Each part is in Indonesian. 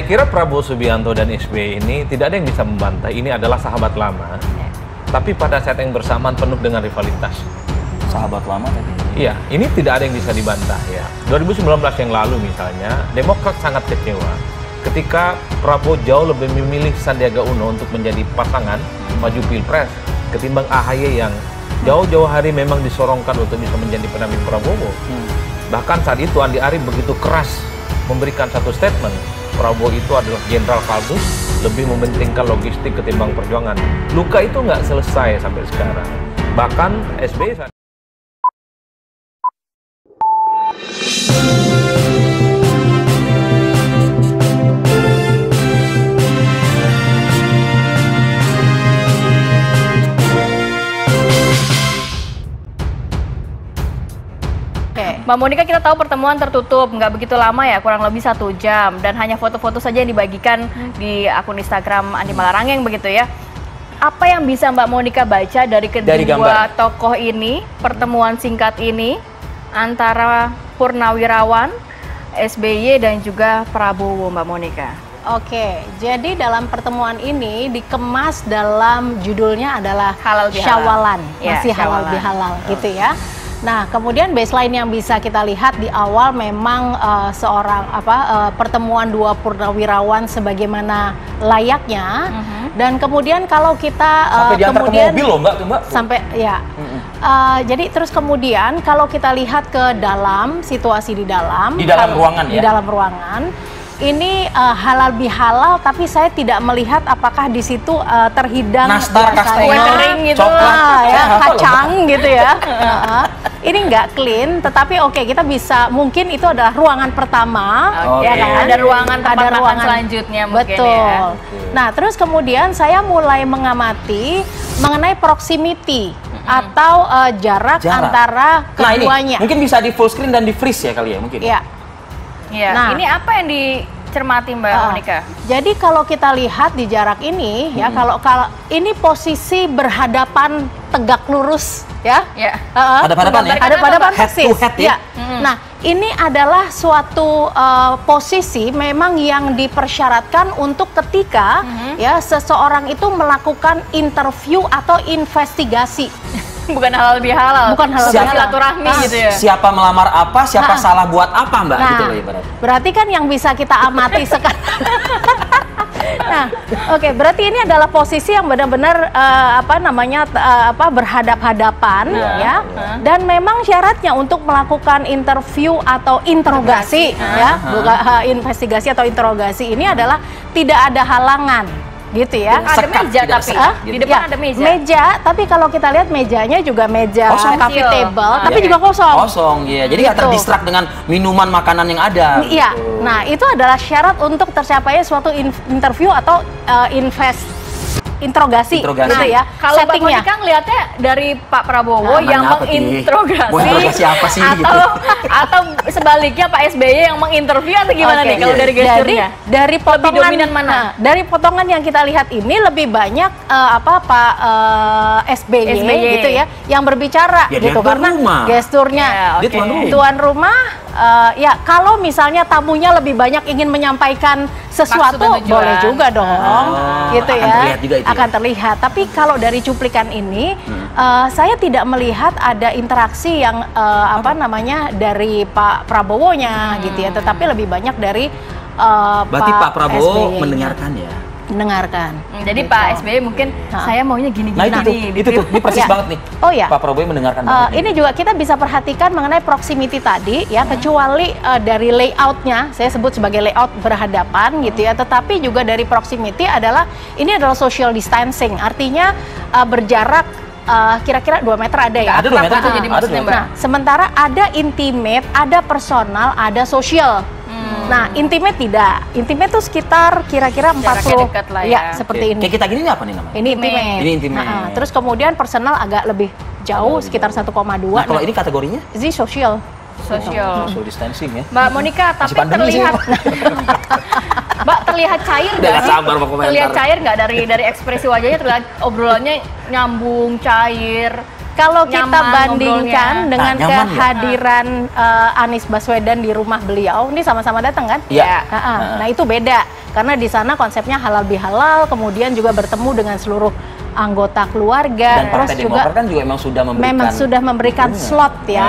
Saya kira Prabowo Subianto dan SBY ini tidak ada yang bisa membantah. Ini adalah sahabat lama, tapi pada saat yang bersamaan penuh dengan rivalitas. Sahabat lama tadi. Iya, ini tidak ada yang bisa dibantah ya. 2019 yang lalu misalnya, Demokrat sangat kecewa ketika Prabowo jauh lebih memilih Sandiaga Uno untuk menjadi pasangan maju Pilpres ketimbang AHY yang jauh-jauh hari memang disorongkan untuk bisa menjadi pendamping Prabowo. Bahkan saat itu Andi Arief begitu keras memberikan satu statement, Prabowo itu adalah Jenderal Kardus, lebih mementingkan logistik ketimbang perjuangan. Luka itu nggak selesai sampai sekarang. Bahkan SBY Mbak Monika, kita tahu pertemuan tertutup, nggak begitu lama ya, kurang lebih 1 jam, dan hanya foto-foto saja yang dibagikan di akun Instagram Andi Malarangeng begitu ya. Apa yang bisa Mbak Monika baca dari kedua tokoh ini, pertemuan singkat ini antara Purnawirawan, SBY dan juga Prabowo, Mbak Monika? Oke, jadi dalam pertemuan ini dikemas dalam judulnya adalah halal bihalal. Syawalan, Ya, masih halal bihalal gitu ya. Nah, kemudian baseline yang bisa kita lihat di awal memang pertemuan dua purnawirawan sebagaimana layaknya. Dan kemudian kalau kita sampai diantar ke mobil loh Mbak. Sampai ya. Jadi terus kemudian kalau kita lihat ke dalam situasi di dalam ruangan ya. Di dalam ruangan ini halal bihalal, tapi saya tidak melihat apakah di situ terhidang nastar, kastengel, gitu, kacang gitu ya. Ini nggak clean, tetapi oke, kita bisa, mungkin itu adalah ruangan pertama, ya kan? Ada ruangan tempat makan selanjutnya mungkin. Betul. Nah, terus kemudian saya mulai mengamati mengenai proximity atau jarak antara keduanya. Ini mungkin bisa di full screen dan di freeze ya kali ya mungkin. Iya. Ya, nah, ini apa yang dicermati Mbak Monika? Jadi kalau kita lihat di jarak ini ya, kalau ini posisi berhadapan tegak lurus ya. Hadapan-hadapan ya. Hadapan persis. Head to head ya. Nah, ini adalah suatu posisi memang yang dipersyaratkan untuk ketika ya seseorang itu melakukan interview atau investigasi. Bukan halal bihalal. Bukan halal bihalal. Silaturahmi gitu ya. Siapa melamar apa, siapa salah buat apa Mbak gitu loh ibaratnya. Berarti kan yang bisa kita amati sekarang. Nah, oke, berarti ini adalah posisi yang benar-benar berhadap-hadapan ya. Dan memang syaratnya untuk melakukan interview atau interogasi ya, bukan investigasi atau interogasi ini adalah tidak ada halangan. Gitu ya. Ada meja tapi di depan ada meja. Meja, tapi kalau kita lihat mejanya juga meja coffee table, tapi juga kosong. Kosong, iya. Jadi nggak terdistrak dengan minuman makanan yang ada. Iya. Nah, itu adalah syarat untuk tercapainya suatu interview atau interogasi gitu ya. Kalau Mbak Monika ngelihatnya dari Pak Prabowo yang menginterogasi apa sih atau sebaliknya Pak SBY yang menginterview atau gimana nih kalau dari gesturnya? Dari potongan lebih dominan mana? Dari potongan yang kita lihat ini lebih banyak Pak SBY gitu ya yang berbicara gitu karena gesturnya tuan rumah. Ya kalau misalnya tamunya lebih banyak ingin menyampaikan sesuatu boleh juga dong gitu ya, akan terlihat. Tapi kalau dari cuplikan ini saya tidak melihat ada interaksi yang dari Pak Prabowo-nya gitu ya, tetapi lebih banyak dari berarti Pak Prabowo SBY mendengarkan ya. Mendengarkan. Jadi Pak SBY mungkin saya maunya gini-gini. Nah itu tuh, ini persis banget nih. Oh ya. Pak Prabowo mendengarkan. Ini juga kita bisa perhatikan mengenai proximity tadi ya, kecuali dari layoutnya, saya sebut sebagai layout berhadapan gitu ya. Tetapi juga dari proximity ini adalah social distancing, artinya berjarak kira-kira 2 meter ada ya. Ada 2 meter jadi maksudnya Mbak. Nah, sementara ada intimate, ada personal, ada social. Nah, intimate tidak. Intimate itu sekitar kira-kira 40 dekat lah ya, seperti ini. Kayak kita gini apa nih namanya? Ini intimate. Ini intimate. Terus kemudian personal agak lebih jauh, sekitar 1,2. Nah, kalau ini kategorinya? Ini social. Social distancing ya. Mbak Monika, tapi terlihat Mbak terlihat cair nggak sih? Terlihat cair nggak dari ekspresi wajahnya, terlihat obrolannya nyambung, cair. Kalau kita bandingkan dengan kehadiran Anies Baswedan di rumah beliau, ini sama-sama datang kan? Iya. Nah itu beda. karena di sana konsepnya halal bihalal, kemudian juga bertemu dengan seluruh anggota keluarga. Dan Partai Demokrat kan juga memang sudah memberikan slot ya.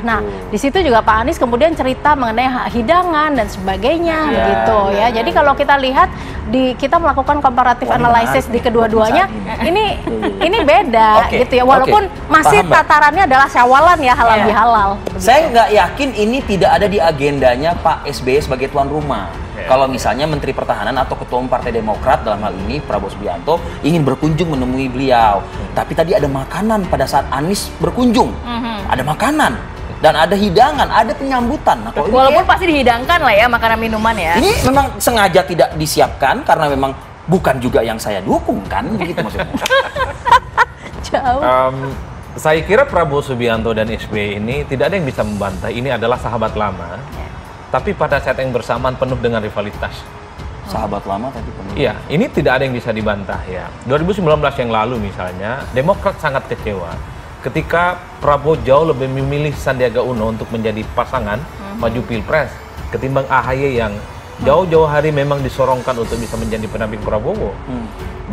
Nah, di situ juga Pak Anies kemudian cerita mengenai hidangan dan sebagainya gitu ya. Jadi kalau kita lihat kita melakukan comparative analysis di kedua-duanya, ini beda gitu ya. Walaupun masih tatarannya adalah syawalan ya, halal bihalal. Saya nggak yakin ini tidak ada di agendanya Pak SBY sebagai tuan rumah. Kalau misalnya Menteri Pertahanan atau Ketua Umum Partai Demokrat dalam hal ini Prabowo Subianto ingin berkunjung menemui beliau, tapi tadi ada makanan pada saat Anies berkunjung, ada makanan dan ada hidangan, ada penyambutan. Nah, walaupun pasti dihidangkan lah ya makanan minuman ya. Ini memang sengaja tidak disiapkan karena memang bukan juga yang saya dukung kan, begitu maksudnya. Jauh. Saya kira Prabowo Subianto dan SBY ini tidak ada yang bisa membantah. Ini adalah sahabat lama. Tapi pada saat yang bersamaan penuh dengan rivalitas. Sahabat lama tapi penuh. Iya, ini tidak ada yang bisa dibantah ya. 2019 yang lalu misalnya, Demokrat sangat kecewa ketika Prabowo jauh lebih memilih Sandiaga Uno untuk menjadi pasangan maju Pilpres ketimbang AHY yang jauh-jauh hari memang disorongkan untuk bisa menjadi pendamping Prabowo.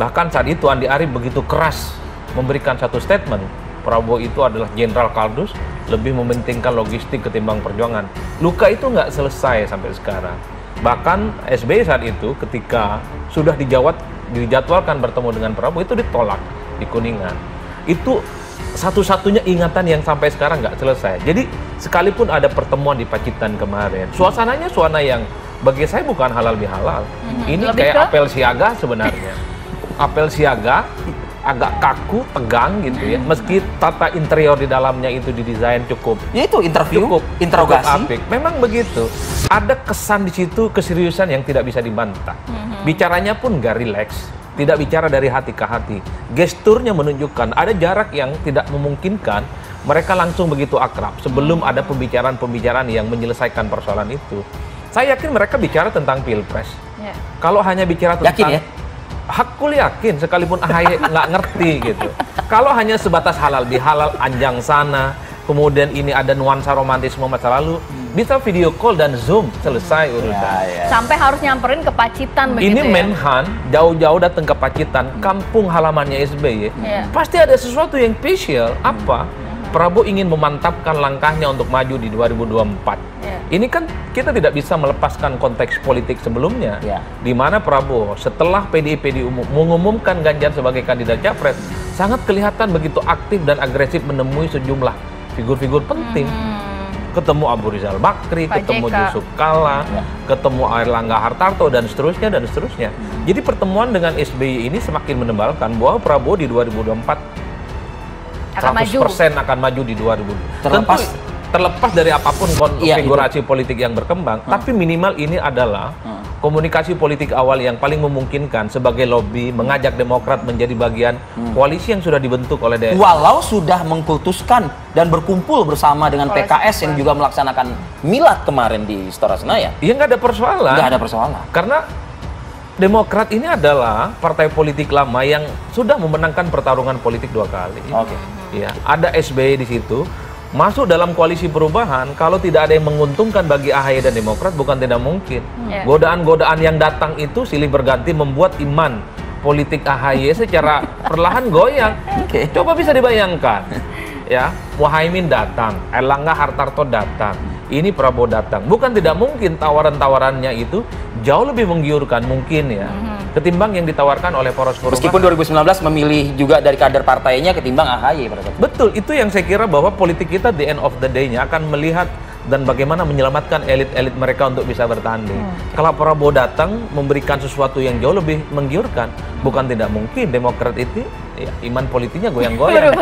Bahkan saat itu Andi Arief begitu keras memberikan satu statement, Prabowo itu adalah Jenderal Kardus, lebih mementingkan logistik ketimbang perjuangan. Luka itu nggak selesai sampai sekarang. Bahkan SBY saat itu ketika sudah dijadwalkan bertemu dengan Prabowo itu ditolak di Kuningan. Itu satu-satunya ingatan yang sampai sekarang nggak selesai. Jadi sekalipun ada pertemuan di Pacitan kemarin, suasananya suasana yang bagi saya bukan halal bihalal. Ini kayak apel siaga sebenarnya. Apel siaga agak kaku, tegang gitu ya. Meski tata interior di dalamnya itu didesain cukup. Ya itu interview, interogasi. Cukup apik. Memang begitu. Ada kesan di situ keseriusan yang tidak bisa dibantah. Bicaranya pun gak rileks, tidak bicara dari hati ke hati. Gesturnya menunjukkan ada jarak yang tidak memungkinkan mereka langsung begitu akrab sebelum ada pembicaraan-pembicaraan yang menyelesaikan persoalan itu. Saya yakin mereka bicara tentang Pilpres. Kalau hanya bicara tentang yakin ya? Hakul yakin, sekalipun AHY nggak ngerti gitu. Kalau hanya sebatas halal bihalal, anjang sana, kemudian ini ada nuansa romantisme masa lalu, bisa video call dan Zoom, selesai urusan. Sampai harus nyamperin ke Pacitan begitu ini ya? Menhan, jauh-jauh datang ke Pacitan, kampung halamannya SBY, pasti ada sesuatu yang spesial. Apa? Prabowo ingin memantapkan langkahnya untuk maju di 2024. Ini kan kita tidak bisa melepaskan konteks politik sebelumnya, di mana Prabowo setelah PDIP mengumumkan Ganjar sebagai kandidat capres, sangat kelihatan begitu aktif dan agresif menemui sejumlah figur-figur penting. Ketemu Abu Rizal Bakri, ketemu Yusuf Kalla, ketemu Airlangga Hartarto, dan seterusnya, dan seterusnya. Jadi pertemuan dengan SBY ini semakin menebalkan bahwa Prabowo di 2024 100% akan maju di 2024. Terlepas dari apapun konfigurasi politik yang berkembang, tapi minimal ini adalah komunikasi politik awal yang paling memungkinkan sebagai lobby mengajak Demokrat menjadi bagian koalisi yang sudah dibentuk oleh DSI. Walau sudah mengkultuskan dan berkumpul bersama dengan PKS yang juga melaksanakan milad kemarin di Istora Senayan. Iya, nggak ada persoalan. Nggak ada persoalan. Karena Demokrat ini adalah partai politik lama yang sudah memenangkan pertarungan politik 2 kali. Ya, ada SBY di situ. Masuk dalam koalisi perubahan, kalau tidak ada yang menguntungkan bagi AHY dan Demokrat, bukan tidak mungkin. Godaan-godaan yang datang itu silih berganti membuat iman politik AHY secara perlahan goyang. Coba bisa dibayangkan, ya, Muhaimin datang, Airlangga Hartarto datang, ini Prabowo datang. Bukan tidak mungkin tawaran-tawarannya itu jauh lebih menggiurkan mungkin ya, ketimbang yang ditawarkan oleh poros perubahan. Meskipun 2019 memilih juga dari kader partainya ketimbang AHY pada saat itu. Betul, itu yang saya kira bahwa politik kita the end of the day-nya akan melihat dan bagaimana menyelamatkan elit-elit mereka untuk bisa bertanding. Kalau Prabowo datang memberikan sesuatu yang jauh lebih menggiurkan, bukan tidak mungkin Demokrat itu ya, iman politiknya goyang-goyang.